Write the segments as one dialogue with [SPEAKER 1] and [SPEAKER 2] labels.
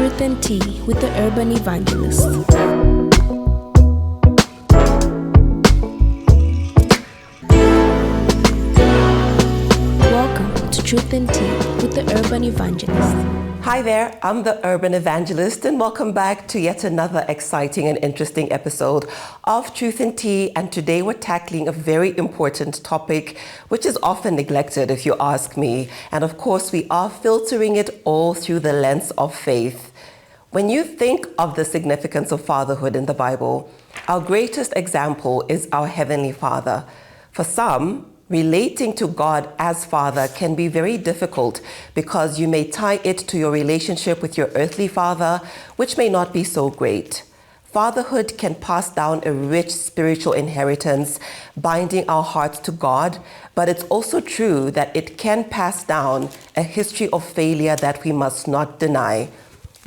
[SPEAKER 1] Truth and Tea with the Urban Evangelist. Welcome to Truth and Tea with the Urban Evangelist.
[SPEAKER 2] Hi there, I'm the Urban Evangelist, and welcome back to yet another exciting and interesting episode of Truth and Tea. And today we're tackling a very important topic, which is often neglected if you ask me. And of course, we are filtering it all through the lens of faith. When you think of the significance of fatherhood in the Bible, our greatest example is our Heavenly Father. For some, relating to God as Father can be very difficult because you may tie it to your relationship with your earthly father, which may not be so great. Fatherhood can pass down a rich spiritual inheritance, binding our hearts to God, but it's also true that it can pass down a history of failure that we must not deny.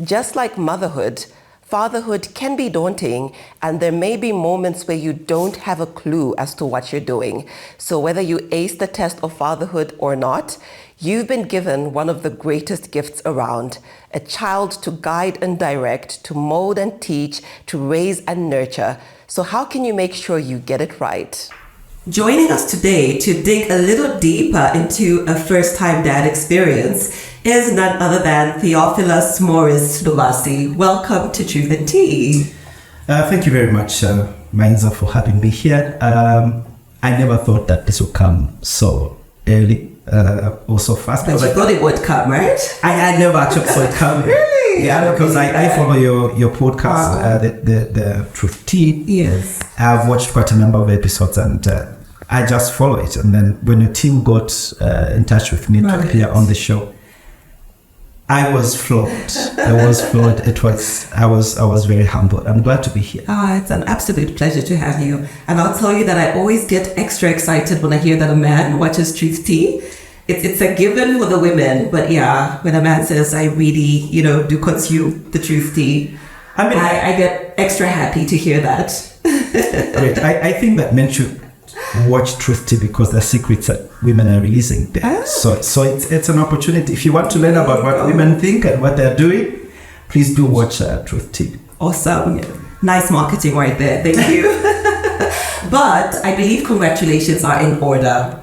[SPEAKER 2] Just like motherhood, fatherhood can be daunting, and there may be moments where you don't have a clue as to what you're doing. So whether you ace the test of fatherhood or not, you've been given one of the greatest gifts around, a child to guide and direct, to mold and teach, to raise and nurture. So how can you make sure you get it right?
[SPEAKER 3] Joining us today to dig a little deeper into a first-time dad experience is none other than Theophilus Maurice. Welcome to Truth and Tea.
[SPEAKER 4] Thank you very much, Mainza, for having me here. I never thought that this would come so early or so fast.
[SPEAKER 3] But you thought it would come, right?
[SPEAKER 4] I never actually saw it coming.
[SPEAKER 3] Really?
[SPEAKER 4] Yeah, because I follow your podcast, the Truth Tea.
[SPEAKER 3] Yes.
[SPEAKER 4] I've watched quite a number of episodes, and I just follow it. And then when your team got in touch with me to appear on the show, I was floored. I was very humbled. I'm glad to be here.
[SPEAKER 3] It's an absolute pleasure to have you. And I'll tell you that I always get extra excited when I hear that a man watches Truth Tea. It's a given for the women, but yeah, when a man says, I really, do consume the Truth Tea, I get extra happy to hear that.
[SPEAKER 4] Great. I think that men should watch Truth Tea because the secrets that women are releasing there. So it's an opportunity. If you want to learn about what women think and what they're doing, please do watch Truth Tea.
[SPEAKER 3] Awesome. Nice marketing right there. Thank you. But I believe congratulations are in order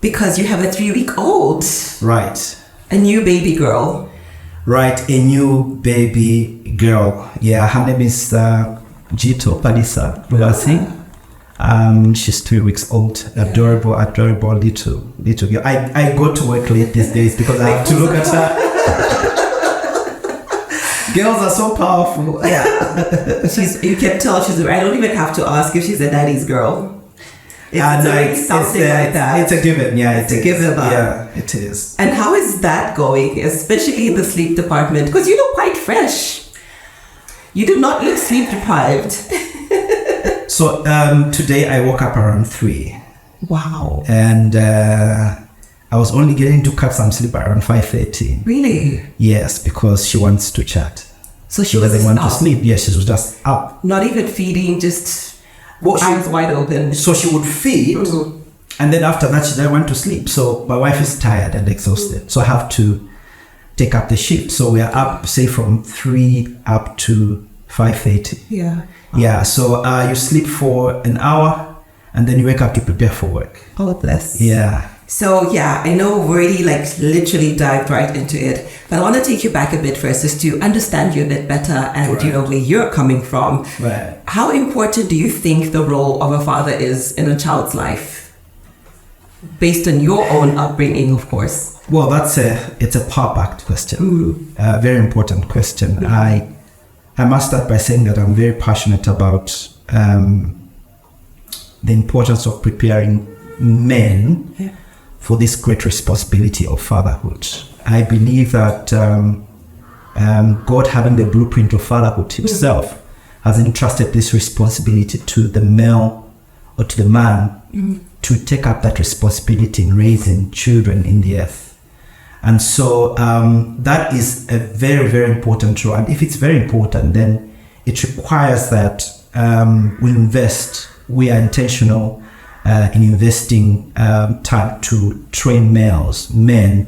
[SPEAKER 3] because you have a 3-week-old.
[SPEAKER 4] Right.
[SPEAKER 3] A new baby girl.
[SPEAKER 4] Right. A new baby girl. Yeah. Her name is Jito Palisa Lugasi. She's 3 weeks old, adorable little girl. I go to work late these days because I have to look at her. Girls are so powerful.
[SPEAKER 3] Yeah, you can tell I don't even have to ask if she's a daddy's girl. It's something like that.
[SPEAKER 4] It's a given. Yeah,
[SPEAKER 3] it's a given.
[SPEAKER 4] Yeah, it is.
[SPEAKER 3] And how is that going, especially in the sleep department? Because you look quite fresh. You do not look sleep deprived.
[SPEAKER 4] So today I woke up around 3.
[SPEAKER 3] Wow.
[SPEAKER 4] And I was only getting to catch some sleep around 5:30.
[SPEAKER 3] Really?
[SPEAKER 4] Yes, because she wants to chat.
[SPEAKER 3] So
[SPEAKER 4] she doesn't want to sleep. Yes, she was just up.
[SPEAKER 3] Not even feeding, just eyes wide open.
[SPEAKER 4] So she would feed, and then after that she then went to sleep. So my wife is tired and exhausted, so I have to take up the shift. So we are up, say, from 3 up to 5:30.
[SPEAKER 3] Yeah.
[SPEAKER 4] Yeah, so you sleep for an hour and then you wake up to prepare for work.
[SPEAKER 3] Oh, bless.
[SPEAKER 4] Yeah.
[SPEAKER 3] So yeah, I know we've already literally dived right into it, but I want to take you back a bit first just to understand you a bit better and where you're coming from.
[SPEAKER 4] Right.
[SPEAKER 3] How important do you think the role of a father is in a child's life? Based on your own upbringing, of course.
[SPEAKER 4] Well, it's a power-packed question. Very important question. I must start by saying that I'm very passionate about the importance of preparing men for this great responsibility of fatherhood. I believe that God, having the blueprint of fatherhood himself, has entrusted this responsibility to the male or to the man to take up that responsibility in raising children in the earth. And so that is a very, very important role. And if it's very important, then it requires that we are intentional in investing time to train men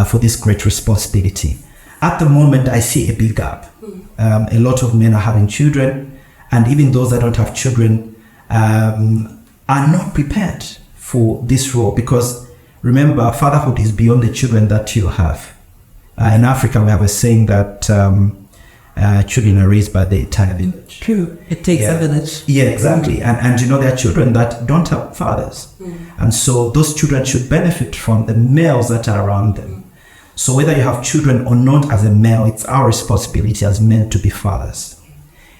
[SPEAKER 4] for this great responsibility. At the moment, I see a big gap. A lot of men are having children, and even those that don't have children are not prepared for this role, because remember, fatherhood is beyond the children that you have. In Africa, we have a saying that children are raised by the entire village.
[SPEAKER 3] True. It takes a village.
[SPEAKER 4] Yeah, exactly. And there are children that don't have fathers. And so those children should benefit from the males that are around them. So whether you have children or not, as a male, it's our responsibility as men to be fathers.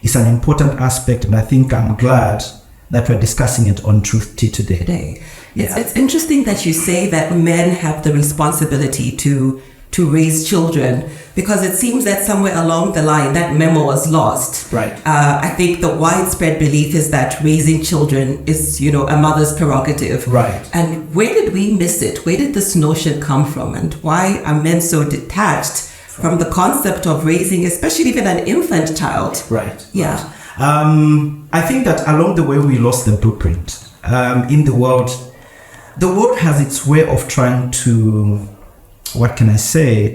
[SPEAKER 4] It's an important aspect, and I think I'm glad that we're discussing it on Truth Tea today.
[SPEAKER 3] Yeah. It's interesting that you say that men have the responsibility to raise children, because it seems that somewhere along the line that memo was lost.
[SPEAKER 4] Right.
[SPEAKER 3] I think the widespread belief is that raising children is, a mother's prerogative.
[SPEAKER 4] Right.
[SPEAKER 3] And where did we miss it? Where did this notion come from? And why are men so detached from the concept of raising, especially even an infant child?
[SPEAKER 4] Right.
[SPEAKER 3] Yeah.
[SPEAKER 4] I think that along the way we lost the blueprint. In the world has its way of trying to,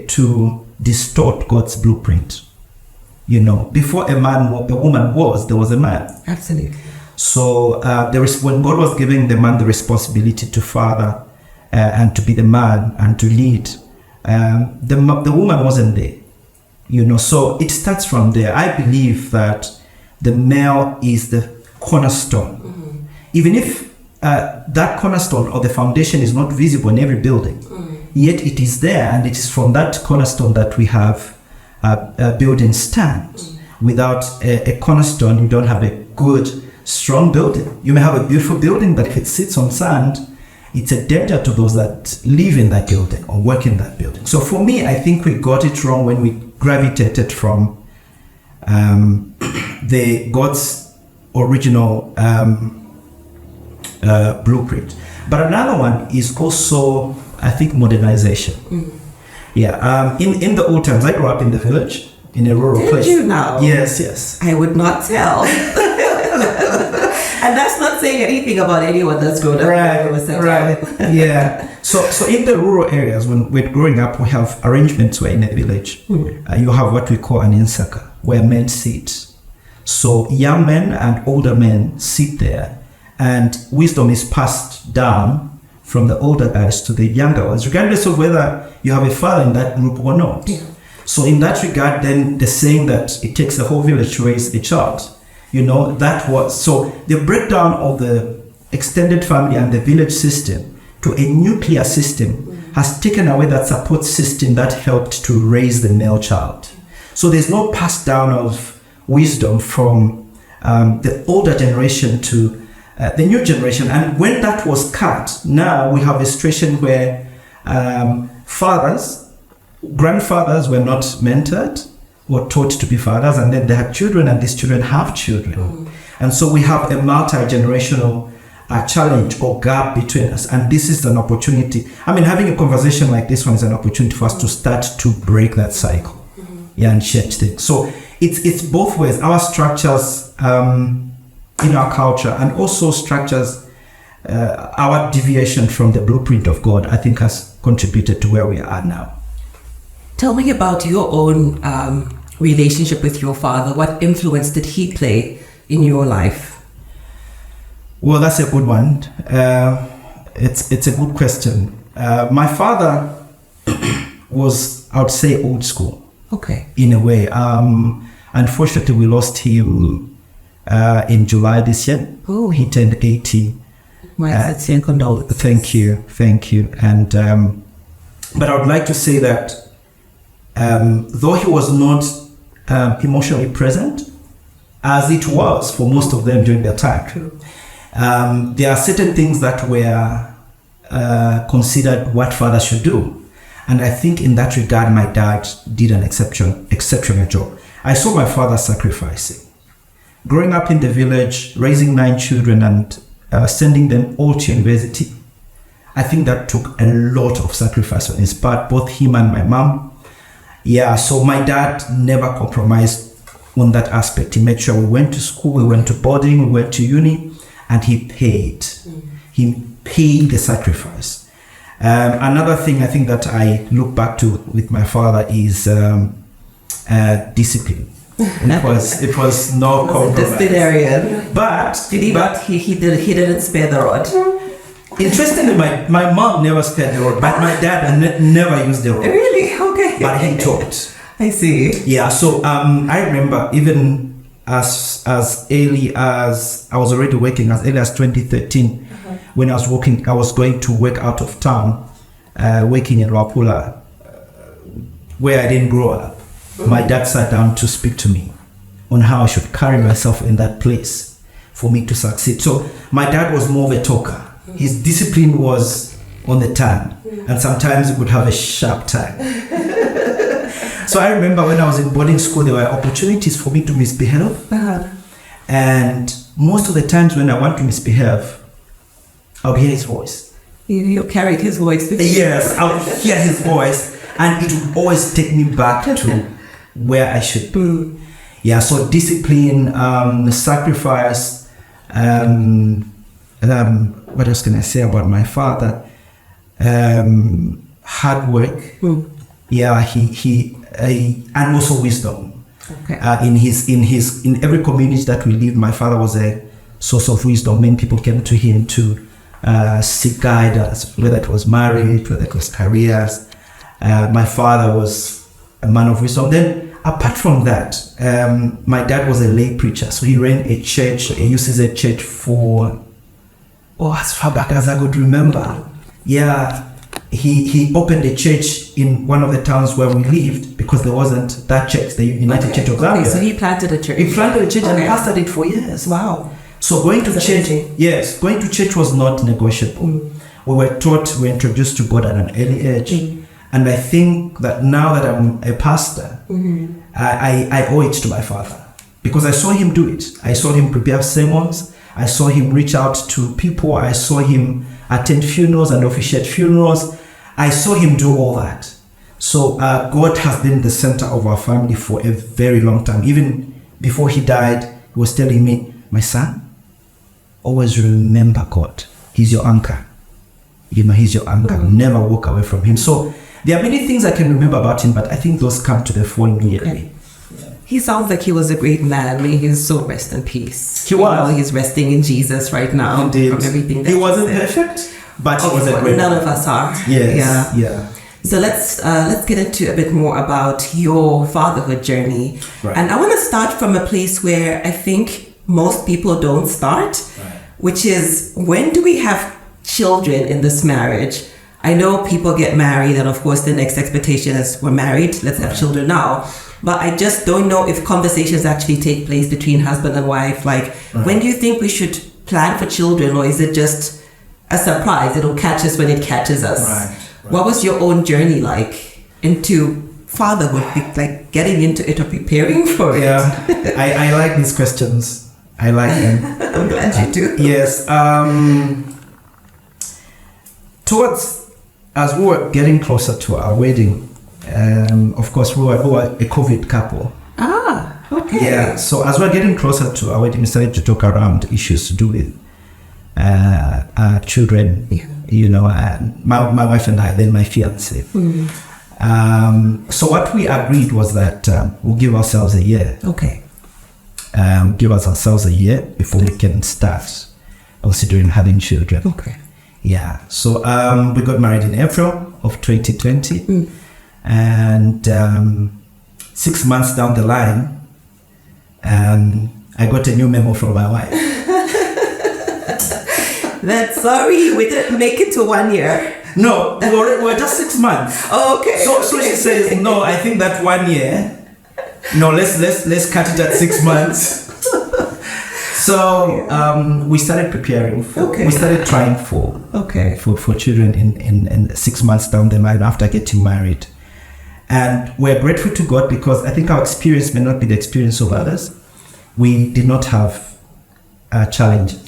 [SPEAKER 4] to distort God's blueprint. Before a woman was, there was a man.
[SPEAKER 3] Absolutely.
[SPEAKER 4] So when God was giving the man the responsibility to father and to be the man and to lead, the woman wasn't there. So it starts from there. I believe that the male is the cornerstone. Even if that cornerstone or the foundation is not visible in every building, yet it is there, and it is from that cornerstone that we have a building stand. Without a cornerstone, you don't have a good, strong building. You may have a beautiful building, but if it sits on sand, it's a danger to those that live in that building or work in that building. So for me, I think we got it wrong when we gravitated from God's original blueprint. But another one is also, I think, modernization. Yeah. In the old times, I grew up in the village, in a rural place.
[SPEAKER 3] Did you now?
[SPEAKER 4] Yes.
[SPEAKER 3] I would not tell. And that's not saying anything about anyone that's grown up.
[SPEAKER 4] Right. Yeah. So in the rural areas, when we're growing up, we have arrangements where in a village, you have what we call an insaka, where men sit. So young men and older men sit there, and wisdom is passed down from the older guys to the younger ones, regardless of whether you have a father in that group or not. Yeah. So in that regard, then the saying that it takes a whole village to raise a child, that was, so the breakdown of the extended family and the village system to a nuclear system has taken away that support system that helped to raise the male child. So there's no pass down of wisdom from the older generation to the new generation. And when that was cut, now we have a situation where grandfathers were not mentored or taught to be fathers, and then they had children, and these children have children. And so we have a multi-generational challenge or gap between us. And this is an opportunity. Having a conversation like this one is an opportunity for us to start to break that cycle. And change things. So it's both ways. Our structures in our culture, and also structures, our deviation from the blueprint of God, I think has contributed to where we are now.
[SPEAKER 3] Tell me about your own relationship with your father. What influence did he play in your life?
[SPEAKER 4] Well, that's a good one. It's a good question. My father was, I would say, old school.
[SPEAKER 3] Okay.
[SPEAKER 4] In a way. Unfortunately, we lost him in July this year.
[SPEAKER 3] Oh.
[SPEAKER 4] He turned 80.
[SPEAKER 3] My sincere condolences.
[SPEAKER 4] Thank you. And but I would like to say that though he was not emotionally present, as it was for most of them during their time, there are certain things that were considered what fathers should do. And I think in that regard, my dad did an exceptional job. I saw my father sacrificing. Growing up in the village, raising 9 children and sending them all to university, I think that took a lot of sacrifice on his part, both him and my mom. Yeah, so my dad never compromised on that aspect. He made sure we went to school, we went to boarding, we went to uni, and he paid. He paid the sacrifice. Another thing I think that I look back to with my father is discipline. It was no compromise.
[SPEAKER 3] Disciplinarian.
[SPEAKER 4] But
[SPEAKER 3] He didn't spare the rod.
[SPEAKER 4] Interestingly, my mom never spared the rod, but my dad never used the rod.
[SPEAKER 3] Really? Okay.
[SPEAKER 4] But he taught.
[SPEAKER 3] I see.
[SPEAKER 4] Yeah. So I remember even as early as I was already working, as early as 2013, when I was going to work out of town, working in Rapula, where I didn't grow up. My dad sat down to speak to me on how I should carry myself in that place for me to succeed. So my dad was more of a talker. His discipline was on the tongue, and sometimes it would have a sharp tongue. So I remember when I was in boarding school, there were opportunities for me to misbehave. And most of the times when I want to misbehave, I'll hear his voice.
[SPEAKER 3] You carried his voice with you.
[SPEAKER 4] Yes, I'll hear his voice, and it would always take me back to where I should be. Yeah, so discipline, sacrifice, what else can I say about my father? Hard work. Yeah, he and also wisdom.
[SPEAKER 3] Okay.
[SPEAKER 4] In every community that we lived, my father was a source of wisdom. Many people came to him to seek guidance, whether it was marriage, whether it was careers. My father was a man of wisdom. Then, apart from that, my dad was a lay preacher, so he ran a church. He uses a church for as far back as I could remember. Yeah. He opened a church in one of the towns where we lived because there wasn't that church, the United Church of Zambia.
[SPEAKER 3] Okay, so he planted a church.
[SPEAKER 4] He planted a church and pastored it for years.
[SPEAKER 3] Wow.
[SPEAKER 4] So going to church was not negotiable. We were introduced to God at an early age. And I think that now that I'm a pastor, I owe it to my father because I saw him do it. I saw him prepare sermons. I saw him reach out to people. I saw him attend funerals and officiate funerals. I saw him do all that. So God has been the center of our family for a very long time. Even before he died, he was telling me, my son, always remember God. He's your anchor. He's your anchor. Never walk away from him. So there are many things I can remember about him, but I think those come to the fore immediately.
[SPEAKER 3] Okay. He sounds like he was a great man. May his soul rest in peace.
[SPEAKER 4] He was.
[SPEAKER 3] He's resting in Jesus right now.
[SPEAKER 4] Indeed.
[SPEAKER 3] From everything that
[SPEAKER 4] he wasn't perfect, but he was a great
[SPEAKER 3] none
[SPEAKER 4] man.
[SPEAKER 3] of us are.
[SPEAKER 4] Yes. Yeah.
[SPEAKER 3] So let's get into a bit more about your fatherhood journey.
[SPEAKER 4] Right.
[SPEAKER 3] And I want to start from a place where I think most people don't start, which is, when do we have children in this marriage? I know people get married and of course the next expectation is, we're married, let's have children now. But I just don't know if conversations actually take place between husband and wife. Like, when do you think we should plan for children, or is it just a surprise? It'll catch us when it catches us.
[SPEAKER 4] Right.
[SPEAKER 3] What was your own journey like into fatherhood, like getting into it or preparing for it?
[SPEAKER 4] Yeah, I like these questions. I like them.
[SPEAKER 3] I'm glad you do.
[SPEAKER 4] Yes. As we were getting closer to our wedding, of course, we were a COVID couple.
[SPEAKER 3] Okay.
[SPEAKER 4] Yeah, so as we're getting closer to our wedding, we started to talk around issues to do with children. Yeah. My wife and I, then my fiance. So what we agreed was that we'll give ourselves a year.
[SPEAKER 3] Okay.
[SPEAKER 4] Give ourselves a year before we can start considering having children.
[SPEAKER 3] Okay.
[SPEAKER 4] Yeah. So we got married in April of 2020. And 6 months down the line, I got a new memo from my wife.
[SPEAKER 3] That's sorry, we didn't make it to 1 year.
[SPEAKER 4] No, we're just 6 months.
[SPEAKER 3] Oh, okay.
[SPEAKER 4] So she says, no, I think that 1 year. No, let's cut it at 6 months. So we started preparing. We started trying for children in 6 months down the line after getting married. And we're grateful to God because I think our experience may not be the experience of others. We did not have challenges.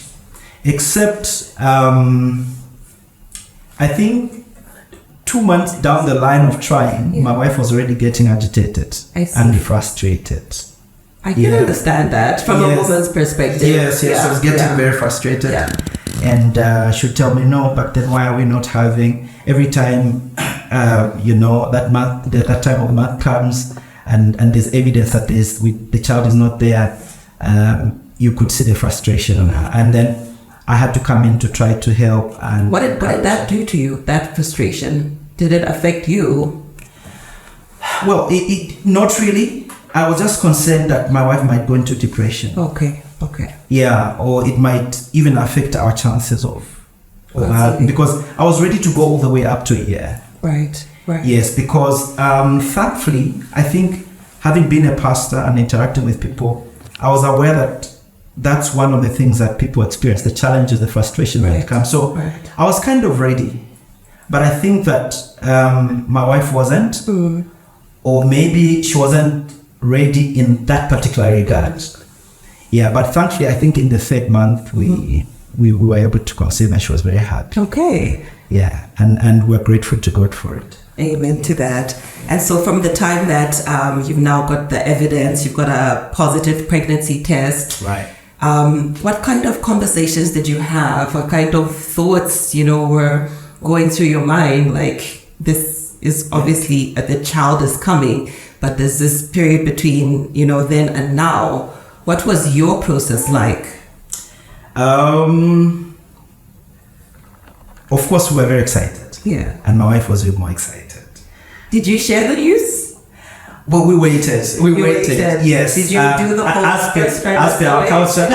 [SPEAKER 4] Except, I think 2 months down the line of trying, my wife was already getting agitated and frustrated.
[SPEAKER 3] I can understand that from a woman's perspective.
[SPEAKER 4] Yes, I was getting very frustrated. Yeah. And she would tell me, no, but then why are we not having every time, that month, that time of the month comes and there's evidence that the child is not there, you could see the frustration on her. And then I had to come in to try to help. And
[SPEAKER 3] what did that do to you, that frustration? Did it affect you?
[SPEAKER 4] Well, it not really. I was just concerned that my wife might go into depression.
[SPEAKER 3] Okay.
[SPEAKER 4] Yeah, or it might even affect our chances of because I was ready to go all the way up to a year.
[SPEAKER 3] Right.
[SPEAKER 4] Yes, because thankfully, I think having been a pastor and interacting with people, I was aware that that's one of the things that people experience, the challenges, the frustration when it comes. So I was kind of ready. But I think that my wife wasn't, or maybe she wasn't ready in that particular regard. Yeah, but thankfully, I think in the third month, we were able to conceive and she was very happy.
[SPEAKER 3] Okay.
[SPEAKER 4] Yeah, and we're grateful to God for it.
[SPEAKER 3] Amen to that. And so from the time that you've now got the evidence, you've got a positive pregnancy test.
[SPEAKER 4] Right.
[SPEAKER 3] What kind of conversations did you have? What kind of thoughts, were going through your mind? Like, this is obviously the child is coming, but there's this period between, then and now. What was your process like?
[SPEAKER 4] Of course, we were very excited.
[SPEAKER 3] Yeah.
[SPEAKER 4] And my wife was even more excited.
[SPEAKER 3] Did you share the news?
[SPEAKER 4] Well, we waited. We waited. Yes.
[SPEAKER 3] Did you do the whole
[SPEAKER 4] as per our culture?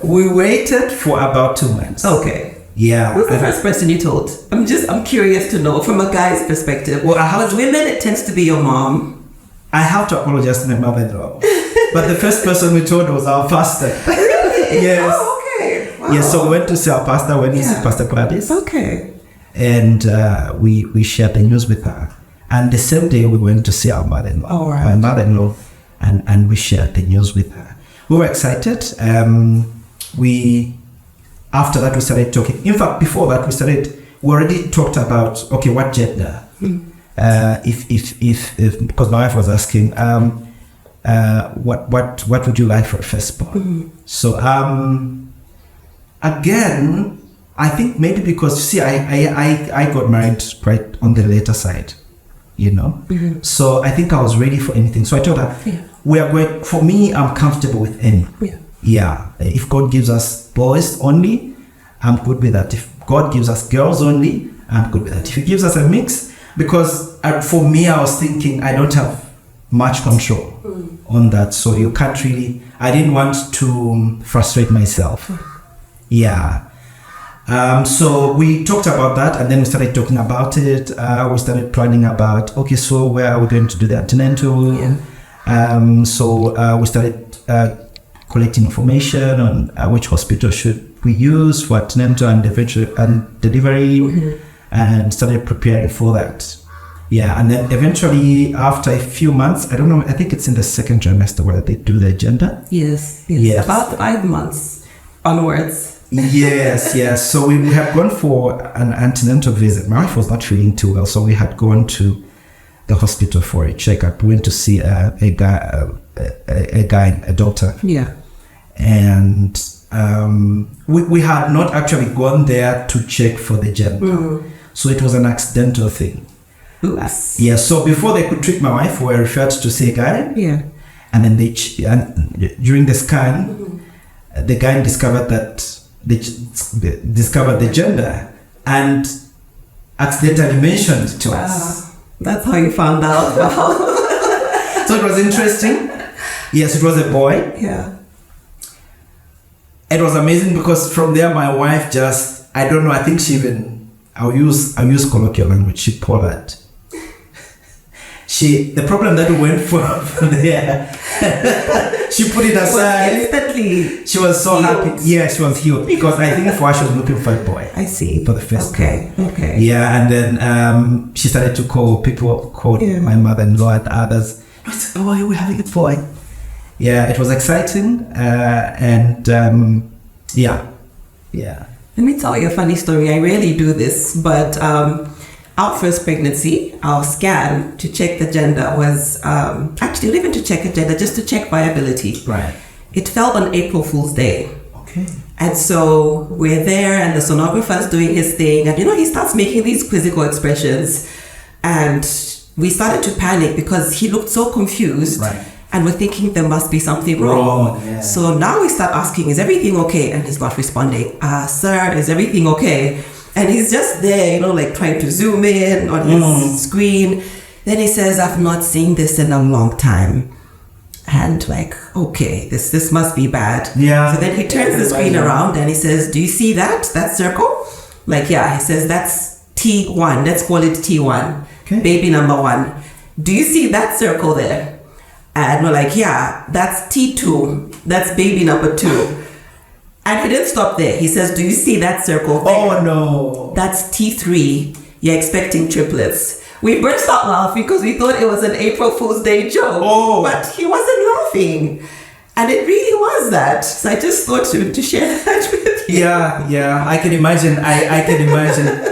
[SPEAKER 4] We waited for about 2 months.
[SPEAKER 3] Okay.
[SPEAKER 4] Yeah.
[SPEAKER 3] Who's the first person you told? I'm curious to know from a guy's perspective.
[SPEAKER 4] Well,
[SPEAKER 3] because women, it tends to be your mom.
[SPEAKER 4] I have to apologize to my mother-in-law. But the first person we told was our pastor.
[SPEAKER 3] Really?
[SPEAKER 4] Yes.
[SPEAKER 3] Oh, okay. Wow.
[SPEAKER 4] Yes, so we went to see our pastor when he see Pastor Gladys.
[SPEAKER 3] Okay.
[SPEAKER 4] And we shared the news with her. And the same day we went to see our mother-in-law.
[SPEAKER 3] All right.
[SPEAKER 4] My mother-in-law, and we shared the news with her. We were excited. After that we started talking. In fact, before that we already talked about, okay, what gender? If because my wife was asking, what would you like for a firstborn? So again, I think maybe because I got married right on the later side, So I think I was ready for anything. So I told her, we are going. For me, I'm comfortable with any. Yeah. If God gives us boys only, I'm good with that. If God gives us girls only, I'm good with that. If He gives us a mix. Because for me, I was thinking I don't have much control on that. So you can't really, I didn't want to frustrate myself. Yeah. So we talked about that and then we started talking about it. We started planning about, okay, so where are we going to do the antenatal? So we started collecting information on which hospital should we use for antenatal and delivery. And started preparing for that. Yeah, and then eventually after a few months, I don't know, I think it's in the second trimester where they do the agenda.
[SPEAKER 3] Yes. About 5 months onwards.
[SPEAKER 4] Yes. So we had gone for an antenatal visit. My wife was not feeling too well, so we had gone to the hospital for a checkup. We went to see a doctor. Yeah. And we had not actually gone there to check for the gender. So it was an accidental thing.
[SPEAKER 3] Oops.
[SPEAKER 4] Yeah, so before they could treat my wife, we were referred to see a guy.
[SPEAKER 3] Yeah.
[SPEAKER 4] And then during the scan, the guy discovered the gender and accidentally mentioned to us.
[SPEAKER 3] That's how you found out.
[SPEAKER 4] So it was interesting. Yes, it was a boy.
[SPEAKER 3] Yeah.
[SPEAKER 4] It was amazing because from there my wife just, I don't know, I think she even, I'll use colloquial language, she poured. The problem that we went for there, she put it aside.
[SPEAKER 3] Instantly.
[SPEAKER 4] She was so happy. Yeah, she was healed because I think for her she was looking for a boy.
[SPEAKER 3] I see.
[SPEAKER 4] For the first time.
[SPEAKER 3] Okay.
[SPEAKER 4] Yeah, and then she started to call my mother-in-law and others. Oh, we're having a boy. Yeah, it was exciting. Yeah.
[SPEAKER 3] Let me tell you a funny story. I rarely do this, but our first pregnancy, our scan to check the gender was actually not even to check the gender, just to check viability.
[SPEAKER 4] Right.
[SPEAKER 3] It fell on April Fool's Day.
[SPEAKER 4] Okay.
[SPEAKER 3] And so we're there, and the sonographer's doing his thing, and he starts making these quizzical expressions, and we started to panic because he looked so confused.
[SPEAKER 4] Right.
[SPEAKER 3] And we're thinking there must be something wrong.
[SPEAKER 4] Yeah.
[SPEAKER 3] So now we start asking, is everything okay? And he's not responding. Sir, is everything okay? And he's just there, like trying to zoom in on his screen. Then he says, I've not seen this in a long time. And like, okay, this must be bad.
[SPEAKER 4] Yeah.
[SPEAKER 3] So then he turns the screen around and he says, do you see that circle? Like, yeah, he says, that's T1. Let's call it T1.
[SPEAKER 4] Okay.
[SPEAKER 3] Baby number 1. Do you see that circle there? And we're like, yeah, that's T2. That's baby number 2. And he didn't stop there. He says, do you see that circle there?
[SPEAKER 4] Oh, no.
[SPEAKER 3] That's T3. You're expecting triplets. We burst out laughing because we thought it was an April Fool's Day joke.
[SPEAKER 4] Oh.
[SPEAKER 3] But he wasn't laughing. And it really was that. So I just thought to share that with you.
[SPEAKER 4] Yeah. I can imagine. I can imagine.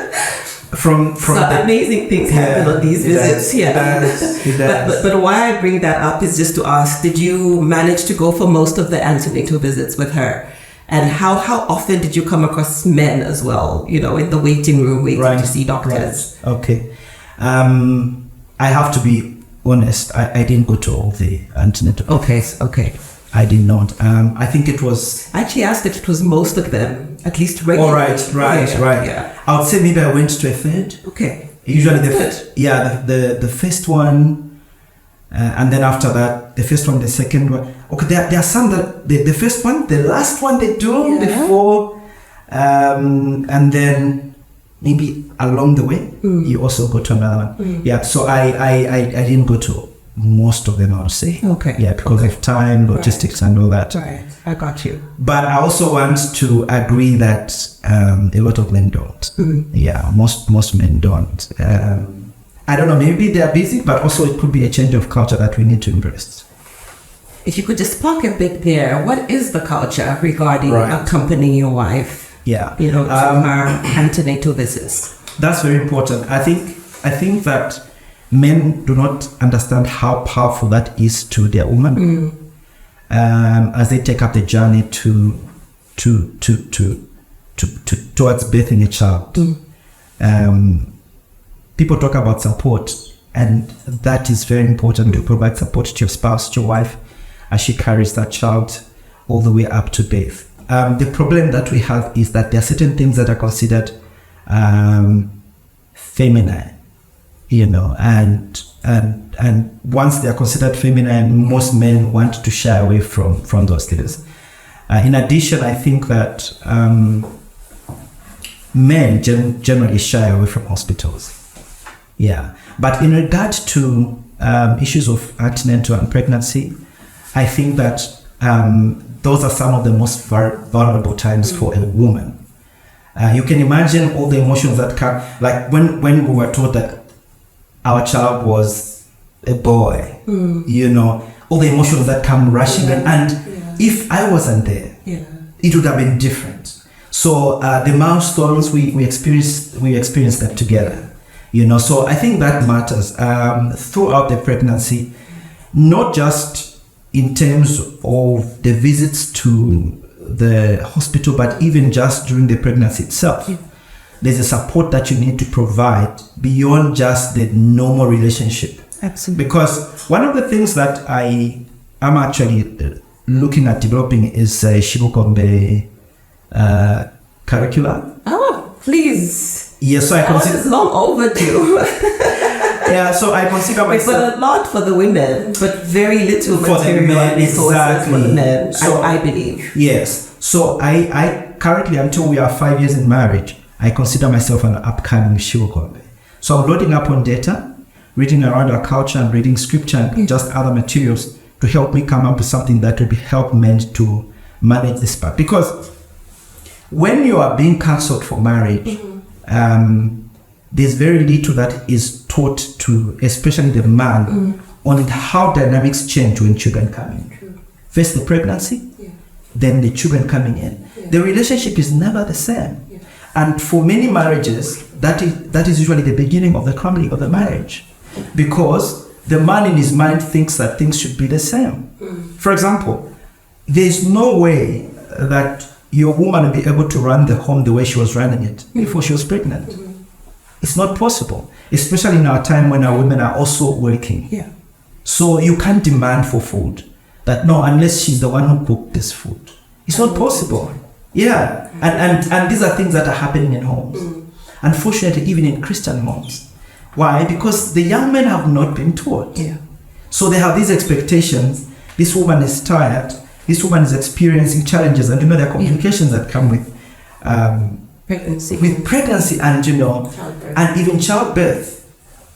[SPEAKER 4] From
[SPEAKER 3] so
[SPEAKER 4] the,
[SPEAKER 3] amazing things happen on these visits.
[SPEAKER 4] It does.
[SPEAKER 3] But why I bring that up is just to ask, did you manage to go for most of the antenatal visits with her? And how often did you come across men as well, in the waiting room waiting to see doctors?
[SPEAKER 4] Right. Okay. I have to be honest, I didn't go to all the antenatal.
[SPEAKER 3] Okay.
[SPEAKER 4] I did not. I think it was...
[SPEAKER 3] I actually asked if it was most of them, at least regularly.
[SPEAKER 4] Oh, right.
[SPEAKER 3] Yeah.
[SPEAKER 4] I would say maybe I went to a third.
[SPEAKER 3] Okay.
[SPEAKER 4] Usually
[SPEAKER 3] Good.
[SPEAKER 4] the first one, and then after that, the first one, the second one. Okay, there are some that the first one, the last one they do before, and then maybe along the way, you also go to another one. Yeah, so I didn't go to most of them, I would say.
[SPEAKER 3] Okay.
[SPEAKER 4] Yeah, because of time, logistics, and all that.
[SPEAKER 3] Right. I got you.
[SPEAKER 4] But I also want to agree that a lot of men don't. Yeah, most men don't. I don't know, maybe they're busy, but also it could be a change of culture that we need to embrace.
[SPEAKER 3] If you could just spark a bit there, what is the culture regarding accompanying your wife?
[SPEAKER 4] Yeah.
[SPEAKER 3] To her antenatal visits?
[SPEAKER 4] That's very important. I think that men do not understand how powerful that is to their woman as they take up the journey towards birthing a child. People talk about support, and that is very important to provide support to your spouse, to your wife, as she carries that child all the way up to birth. The problem that we have is that there are certain things that are considered feminine, and once they are considered feminine, most men want to shy away from those things. In addition, I think that men generally shy away from hospitals. Yeah, but in regard to issues of antenatal and pregnancy, I think that those are some of the most vulnerable times for a woman. You can imagine all the emotions that come, like when we were told that our child was a boy, all the emotions that come rushing in. And if I wasn't there, it would have been different. So the milestones we experienced that together, so I think that matters throughout the pregnancy, not just in terms of the visits to the hospital, but even just during the pregnancy itself. There's a support that you need to provide beyond just the normal relationship.
[SPEAKER 3] Absolutely.
[SPEAKER 4] Because one of the things that I am actually looking at developing is a Shibukombe curricula.
[SPEAKER 3] Oh, please.
[SPEAKER 4] Yes, so I consider...
[SPEAKER 3] It's long overdue.
[SPEAKER 4] Yeah, so I consider myself...
[SPEAKER 3] But a lot for the women, but very little
[SPEAKER 4] for the men,
[SPEAKER 3] resources for the men,
[SPEAKER 4] so,
[SPEAKER 3] I believe.
[SPEAKER 4] Yes. So I currently, until we are 5 years in marriage, I consider myself an upcoming Shibukombe. So I'm loading up on data, reading around our culture and reading scripture and just other materials to help me come up with something that will help men to manage this part. Because when you are being counseled for marriage, there's very little that is taught to, especially the man, on how dynamics change when children come in. First the pregnancy, then the children coming in. The relationship is never the same. And for many marriages, that is usually the beginning of the crumbling of the marriage, because the man in his mind thinks that things should be the same. For example, there's no way that your woman will be able to run the home the way she was running it before she was pregnant. It's not possible, especially in our time when our women are also working.
[SPEAKER 3] Yeah.
[SPEAKER 4] So you can't demand for food that no, unless she's the one who cooked this food. It's not possible. Yeah. And these are things that are happening in homes. Unfortunately, even in Christian homes. Why? Because the young men have not been taught.
[SPEAKER 3] Yeah.
[SPEAKER 4] So they have these expectations. This woman is tired. This woman is experiencing challenges, and there are complications that come with pregnancy, and
[SPEAKER 3] childbirth.
[SPEAKER 4] and even childbirth.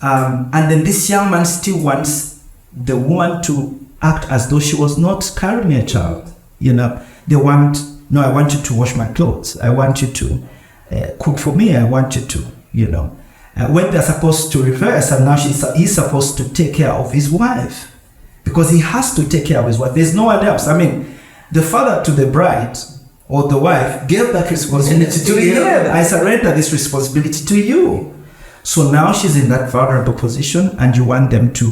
[SPEAKER 4] And then this young man still wants the woman to act as though she was not carrying a child. They want, no, I want you to wash my clothes. I want you to cook for me. I want you to, when they're supposed to reverse, and now he's supposed to take care of his wife. Because he has to take care of his wife. There's no one else. I mean, the father to the bride or the wife gave that responsibility to him. I surrender this responsibility to you. So now she's in that vulnerable position, and you want them to,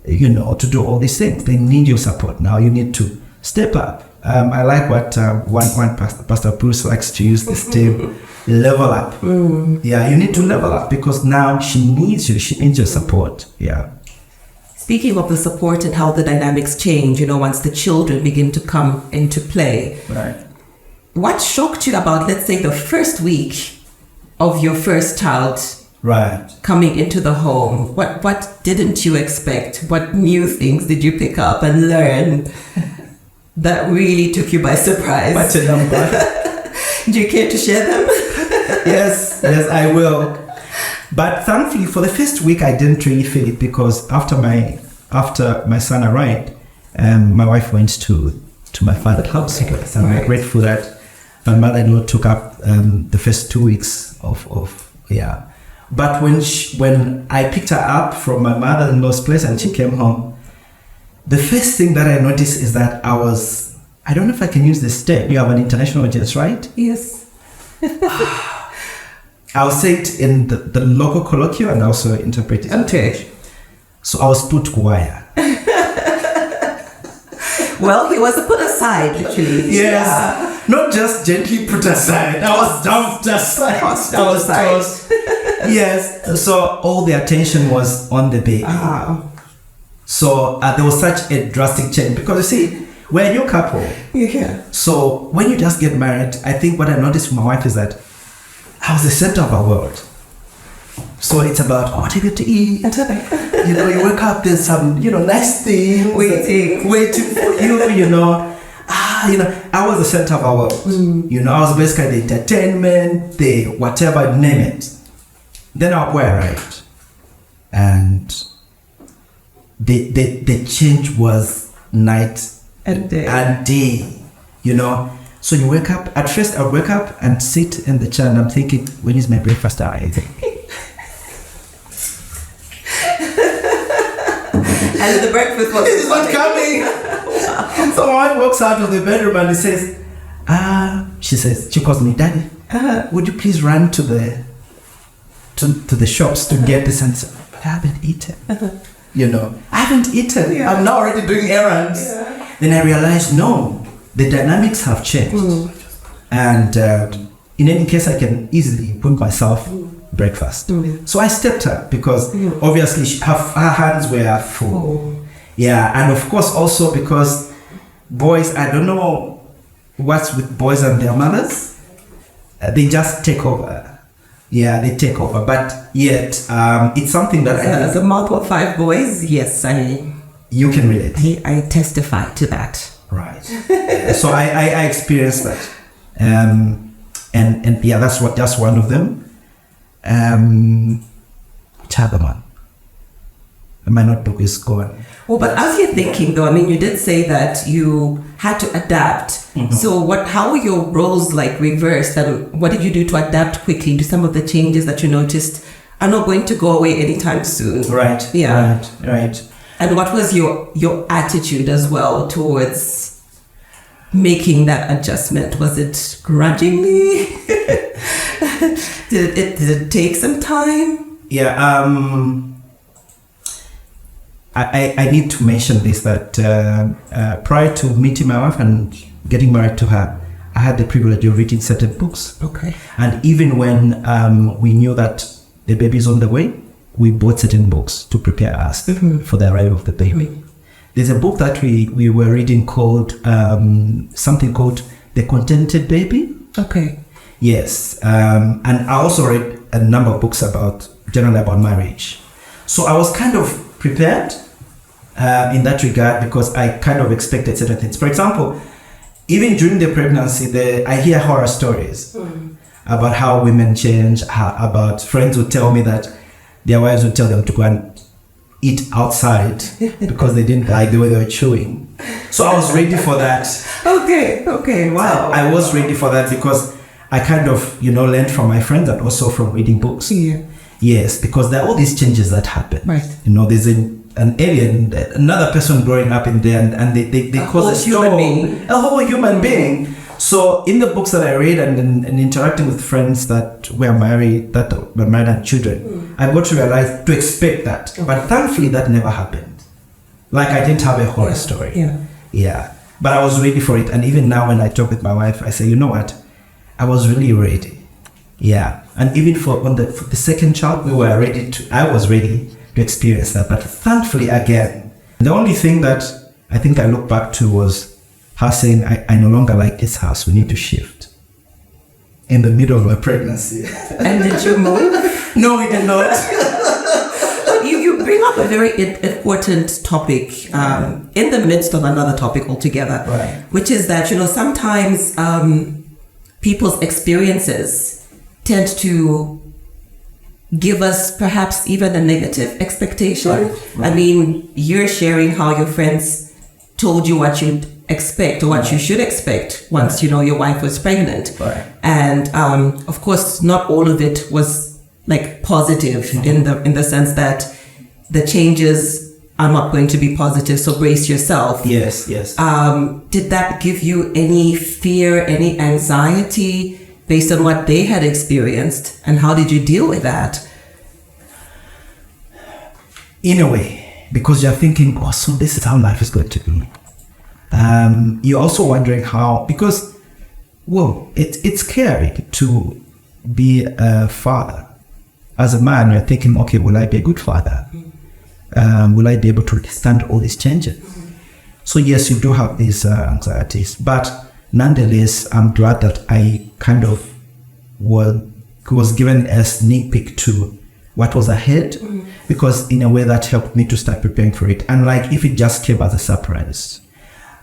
[SPEAKER 4] to do all these things. They need your support. Now you need to step up. I like what one Pastor Bruce likes to use this term, level up. Yeah, you need to level up because now she needs you. She needs your support. Yeah.
[SPEAKER 3] Speaking of the support and how the dynamics change, once the children begin to come into play.
[SPEAKER 4] Right.
[SPEAKER 3] What shocked you about, let's say, the first week of your first child coming into the home? What didn't you expect? What new things did you pick up and learn that really took you by surprise?
[SPEAKER 4] What's a number?
[SPEAKER 3] Do you care to share them?
[SPEAKER 4] Yes, I will. But thankfully, for the first week, I didn't really feel it because after my son arrived, my wife went to my father's house. So I'm grateful that my mother-in-law took up the first 2 weeks of. But when I picked her up from my mother-in-law's place and she came home, the first thing that I noticed is that I don't know if I can use this term. You have an international audience, right?
[SPEAKER 3] Yes.
[SPEAKER 4] I'll say it in the local colloquial and also interpret it.
[SPEAKER 3] Okay.
[SPEAKER 4] So I was put wire.
[SPEAKER 3] Well, he was put aside, literally.
[SPEAKER 4] Yes. Yeah. Not just gently put aside. I was dumped aside. I was tossed. Yes. So all the attention was on the baby. So there was such a drastic change because you see, we're a new couple.
[SPEAKER 3] Yeah.
[SPEAKER 4] So when you just get married, I think what I noticed from my wife is that I was the center of our world. So it's about what are you going to eat? You wake up, there's some, nice things waiting for you, I was the center of our world. I was basically the entertainment, the whatever, name it. Then I arrived. And the change was night and day, So you wake up, at first I wake up and sit in the chair and I'm thinking, when is my breakfast hour?
[SPEAKER 3] And the breakfast was
[SPEAKER 4] not coming. So my wife walks out of the bedroom and she calls me, Daddy, would you please run to the shops to get this? And but I haven't eaten. I haven't eaten. Yeah. I'm now already doing errands. Yeah. Then I realized, no. The dynamics have changed. And in any case, I can easily put myself breakfast. So I stepped up because obviously her hands were full. Yeah, and of course also because boys, I don't know what's with boys and their mothers. They just take over. Yeah, they take over. But yet, it's something that
[SPEAKER 3] as a mother of 5 boys, yes,
[SPEAKER 4] you can relate.
[SPEAKER 3] I testify to that.
[SPEAKER 4] Right. So I experienced that. And yeah, that's one of them. Which other one? My notebook is gone.
[SPEAKER 3] Well, but as you're thinking though, you did say that you had to adapt. So how were your roles reversed? And what did you do to adapt quickly to some of the changes that you noticed are not going to go away anytime soon?
[SPEAKER 4] Right.
[SPEAKER 3] Yeah.
[SPEAKER 4] Right.
[SPEAKER 3] And what was your attitude as well towards making that adjustment? Was it grudgingly? Did it take some time?
[SPEAKER 4] Yeah. I need to mention this, that prior to meeting my wife and getting married to her, I had the privilege of reading certain books.
[SPEAKER 2] Okay.
[SPEAKER 4] And even when we knew that the baby is on the way, we bought certain books to prepare us for the arrival of the baby. There's a book that we were reading called something called The Contented Baby.
[SPEAKER 2] Okay.
[SPEAKER 4] Yes. And I also read a number of books generally about marriage. So I was kind of prepared in that regard, because I kind of expected certain things. For example, even during the pregnancy, I hear horror stories about how women change, about friends who tell me that their wives would tell them to go and eat outside because they didn't like the way they were chewing. So I was ready for that.
[SPEAKER 2] Okay, wow.
[SPEAKER 4] I was ready for that because I kind of, learned from my friends and also from reading books.
[SPEAKER 2] Yeah.
[SPEAKER 4] Yes, because there are all these changes that happen.
[SPEAKER 2] Right.
[SPEAKER 4] There's an alien, another person growing up in there, and they cause a storm. A whole human being. So in the books that I read and interacting with friends that were married and children, I got to realize to expect that. Okay. But thankfully that never happened. Like I didn't have a horror story. Yeah. But I was ready for it. And even now when I talk with my wife, I say, you know what? I was really ready. Yeah. And even for the second child, I was ready to experience that. But thankfully again, the only thing that I think I look back to was her saying, I no longer like this house, we need to shift. In the middle of a pregnancy.
[SPEAKER 2] And did you move?
[SPEAKER 4] No, we did not.
[SPEAKER 2] You bring up a very important topic in the midst of another topic altogether,
[SPEAKER 4] right.
[SPEAKER 2] Which is that, sometimes people's experiences tend to give us perhaps even a negative expectation.
[SPEAKER 4] Right.
[SPEAKER 2] I mean, you're sharing how your friends told you what you'd expect or what you should expect once your wife was pregnant.
[SPEAKER 4] Right.
[SPEAKER 2] And of course, not all of it was like positive in the sense that the changes are not going to be positive. So brace yourself.
[SPEAKER 4] Yes.
[SPEAKER 2] Did that give you any fear, any anxiety based on what they had experienced, and how did you deal with that?
[SPEAKER 4] In a way, because you're thinking, so this is how life is going to be. You're also wondering how, because, it's scary to be a father. As a man, you're thinking, okay, will I be a good father? Will I be able to withstand all these changes? So yes, you do have these anxieties, but nonetheless, I'm glad that I kind of was given a sneak peek to what was ahead, because in a way that helped me to start preparing for it. And like if it just came as a surprise.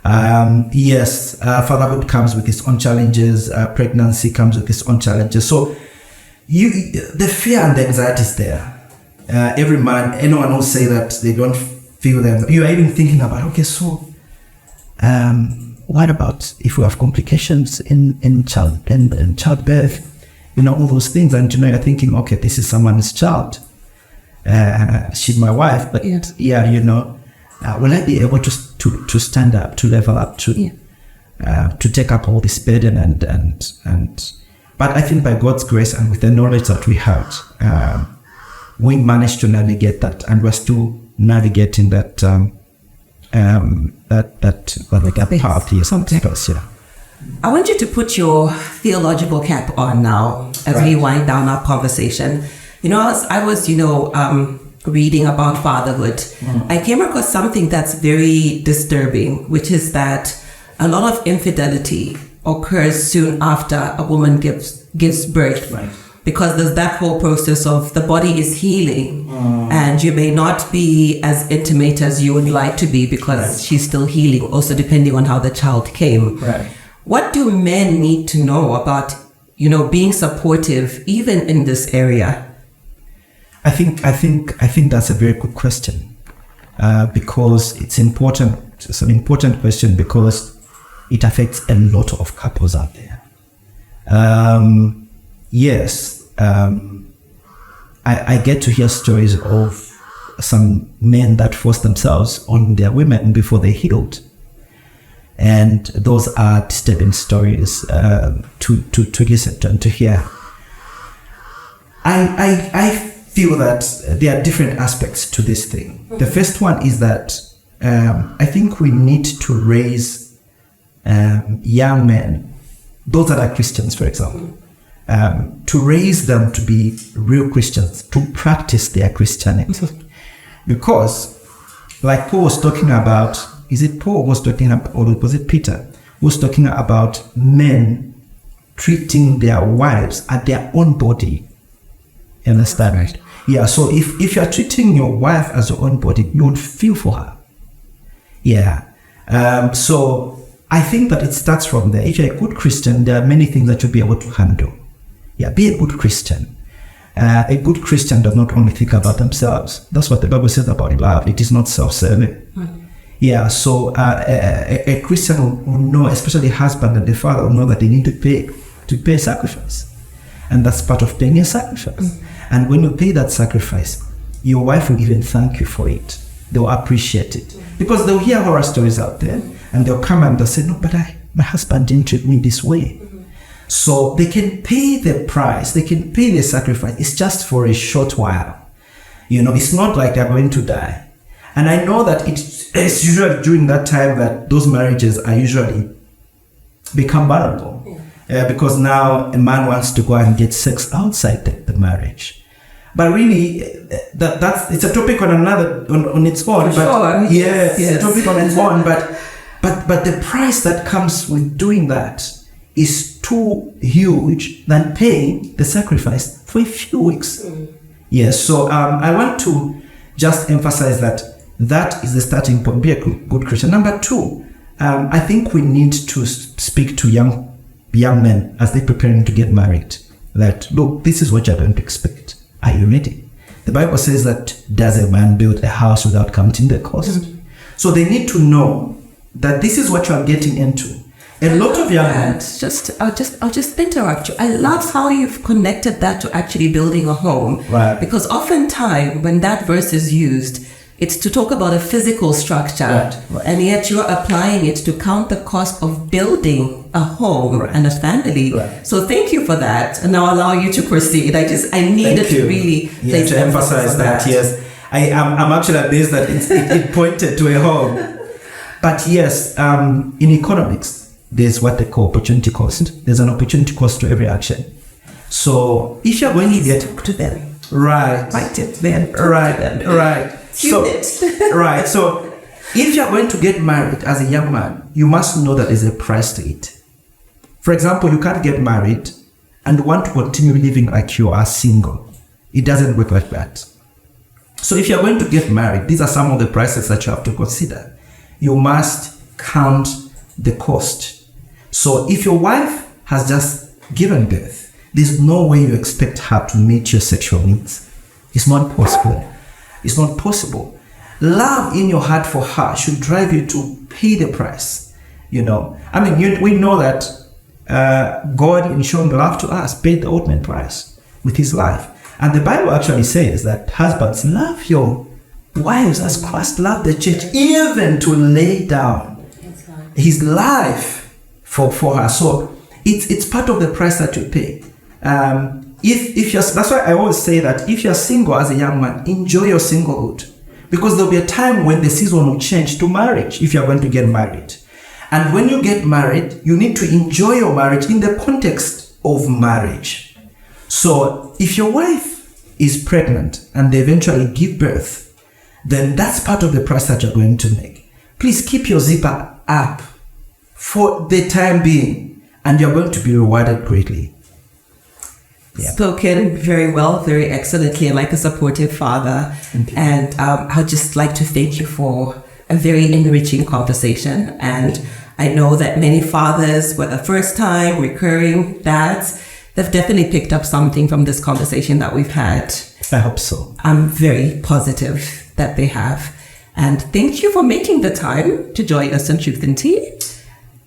[SPEAKER 4] Yes, fatherhood comes with its own challenges. Pregnancy comes with its own challenges. So the fear and the anxiety is there. Every man, anyone who say that they don't feel them, you are even thinking about, okay, so what about if we have complications in childbirth? All those things, and you're thinking, okay, this is someone's child. She's my wife, but will I be able to stand up, to level up, to take up all this burden and but I think by God's grace and with the knowledge that we had, we managed to navigate that, and we're still navigating that path. Yes, okay.
[SPEAKER 2] I want you to put your theological cap on now as we wind down our conversation. I was reading about fatherhood. I came across something that's very disturbing, which is that a lot of infidelity occurs soon after a woman gives birth.
[SPEAKER 4] Right.
[SPEAKER 2] Because there's that whole process of the body is healing, and you may not be as intimate as you would like to be because she's still healing, also depending on how the child came.
[SPEAKER 4] Right.
[SPEAKER 2] What do men need to know about, being supportive even in this area?
[SPEAKER 4] I think that's a very good question, because it's important. It's an important question because it affects a lot of couples out there. Yes, I get to hear stories of some men that forced themselves on their women before they healed. And those are disturbing stories to listen to and to hear. I feel that there are different aspects to this thing. The first one is that I think we need to raise young men, those that are Christians, for example, to raise them to be real Christians, to practice their Christianity. Because, like Paul was talking about, is it Paul was talking about, or was it Peter, was talking about men treating their wives at their own body. You understand? Right. Yeah, so if you're treating your wife as your own body, you would feel for her. Yeah. So I think that it starts from there. If you're a good Christian, there are many things that you'll be able to handle. Yeah, be a good Christian. A good Christian does not only think about themselves. That's what the Bible says about love. It is not self-serving. Mm-hmm. Yeah, so a Christian will know, especially the husband and the father, will know that they need to pay sacrifice. And that's part of paying a sacrifice. Mm-hmm. And when you pay that sacrifice, your wife will even thank you for it. They will appreciate it. Mm-hmm. Because they'll hear horror stories out there, and they'll come and they'll say, no, but my husband didn't treat me this way. Mm-hmm. So they can pay the price, they can pay the sacrifice. It's just for a short while. You know, it's not like they're going to die. And I know that it's usually during that time that those marriages are usually become vulnerable. Yeah. Because now a man wants to go and get sex outside the marriage. But really, it's a topic on its own. But yes, a topic on its own. But the price that comes with doing that is too huge than paying the sacrifice for a few weeks. Mm. Yes, so I want to just emphasize that is the starting point. Be a good Christian. Number two, I think we need to speak to young men as they're preparing to get married. That, look, this is what you're going to expect. Are you ready? The Bible says that, does a man build a house without counting the cost? Mm-hmm. So they need to know that this is what you are getting into. A lot of young men.
[SPEAKER 3] I'll just interrupt you. I love how you've connected that to actually building a home.
[SPEAKER 4] Right.
[SPEAKER 3] Because oftentimes when that verse is used, it's to talk about a physical structure, right. And yet you're applying it to count the cost of building a home and a family. Right. So thank you for that, and I'll allow you to proceed. I needed to really
[SPEAKER 4] to emphasize that. Yes, I'm actually amazed that it pointed to a home. But yes, in economics, there's what they call opportunity cost. There's an opportunity cost to every action. So if you're going to get to them, right, right. So, right. So if you're going to get married as a young man, you must know that there's a price to it. For example, you can't get married and want to continue living like you are single. It doesn't work like that. So if you're going to get married, these are some of the prices that you have to consider. You must count the cost. So if your wife has just given birth, there's no way you expect her to meet your sexual needs. It's not possible. It's not possible. Love in your heart for her should drive you to pay the price. You know, I mean, we know that God, in showing love to us, paid the ultimate price with his life. And the Bible actually says that husbands, love your wives as Christ loved the church, even to lay down his life for her. So it's part of the price that you pay. If you're, that's why I always say that if you're single as a young man, enjoy your singlehood, because there'll be a time when the season will change to marriage if you're going to get married. And when you get married, you need to enjoy your marriage in the context of marriage. So if your wife is pregnant and they eventually give birth, then that's part of the price that you're going to make. Please keep your zipper up for the time being, and you're going to be rewarded greatly.
[SPEAKER 3] Yeah. Spoken very well, very excellently, and like a supportive father. And I'd just like to thank you for a very enriching conversation. And I know that many fathers, whether first time, recurring dads, they've definitely picked up something from this conversation that we've had.
[SPEAKER 4] I hope so.
[SPEAKER 3] I'm very positive that they have. And thank you for making the time to join us on Truth and Tea.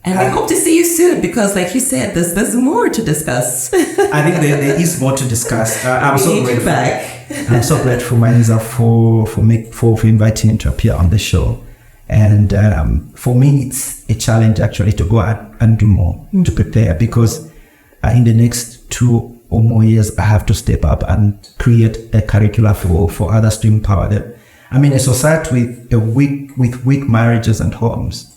[SPEAKER 3] And I hope to see you soon, because like you said, there's more to discuss.
[SPEAKER 4] I think there is more to discuss. I'm so grateful.
[SPEAKER 3] Back.
[SPEAKER 4] I'm so grateful, Manisa, for inviting me to appear on the show. And for me, it's a challenge actually to go and do more, to prepare, because in the next 2 or more years, I have to step up and create a curricula for others to empower them. I mean, a society with weak marriages and homes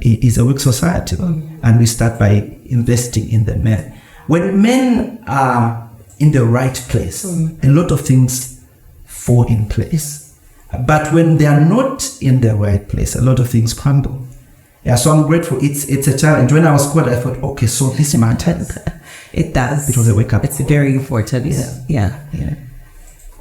[SPEAKER 4] is a weak society. And we start by investing in the men. When men are in the right place, a lot of things fall in place. But when they are not in the right place, a lot of things crumble. Yeah, so I'm grateful. It's a challenge. When I was called, I thought, okay, so this matters.
[SPEAKER 3] It does.
[SPEAKER 4] It was a wake up.
[SPEAKER 3] It's very important. Yeah.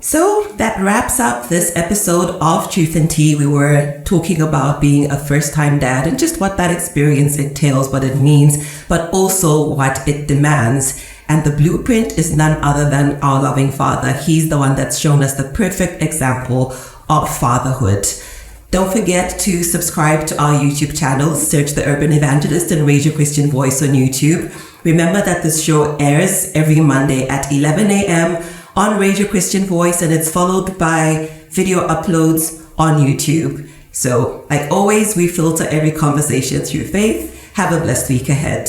[SPEAKER 3] So that wraps up this episode of Truth and Tea. We were talking about being a first-time dad and just what that experience entails, what it means, but also what it demands. And the blueprint is none other than our loving Father. He's the one that's shown us the perfect example of fatherhood. Don't forget to subscribe to our YouTube channel. Search The Urban Evangelist and Raise Your Christian Voice on YouTube. Remember that this show airs every Monday at 11 a.m. on Raise Your Christian Voice, and it's followed by video uploads on YouTube. So, like always, we filter every conversation through faith. Have a blessed week ahead.